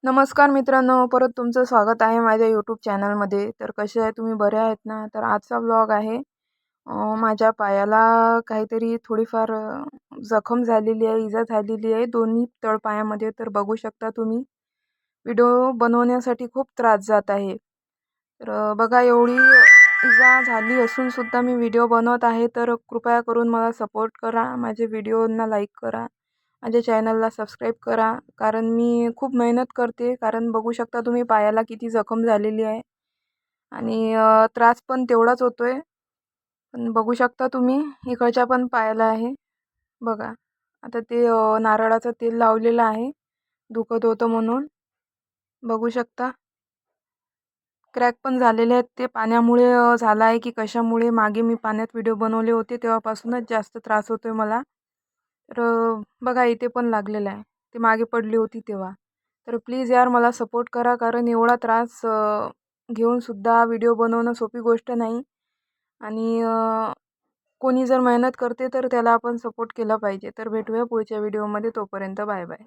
नमस्कार मित्रांनो, परत तुमचं स्वागत आहे माझ्या यूट्यूब चॅनलमध्ये. तर कसे आहे तुम्ही, बरे आहेत ना? तर आजचा ब्लॉग आहे माझ्या पायाला काहीतरी थोडीफार जखम झालेली आहे, इजा झालेली आहे दोन्ही तळपायामध्ये. तर बघू शकता तुम्ही, व्हिडिओ बनवण्यासाठी खूप त्रास जात आहे. तर बघा, एवढी इजा झाली असून सुद्धा मी व्हिडिओ बनवत आहे. तर कृपया करून मला सपोर्ट करा, माझे व्हिडिओंना लाईक करा, माझ्या चॅनलला सबस्क्राईब करा. कारण मी खूप मेहनत करते. कारण बघू शकता तुम्ही, पायाला किती जखम झालेली आहे आणि त्रास पण तेवढाच होतोय. पण बघू शकता तुम्ही, इकडच्या पण पायाला आहे बघा. आता ते नारळाचं तेल लावलेलं आहे, दुखत होतं म्हणून. बघू शकता क्रॅक पण झालेले आहेत. ते पाण्यामुळे झालं आहे की कशामुळे, मागे मी पाण्यात व्हिडिओ बनवले होते तेव्हापासूनच जास्त त्रास होतोय मला. तर बघा, इथे पण लागलेलं आहे, ते मागे पडली होती तेव्हा. तर प्लीज यार, मला सपोर्ट करा. कारण एवढा त्रास घेऊन सुद्धा व्हिडिओ बनवणं सोपी गोष्ट नाही. आणि कोणी जर मेहनत करते तर त्याला आपण सपोर्ट केला पाहिजे. तर भेटूया पुढच्या व्हिडिओमध्ये. तोपर्यंत बाय बाय.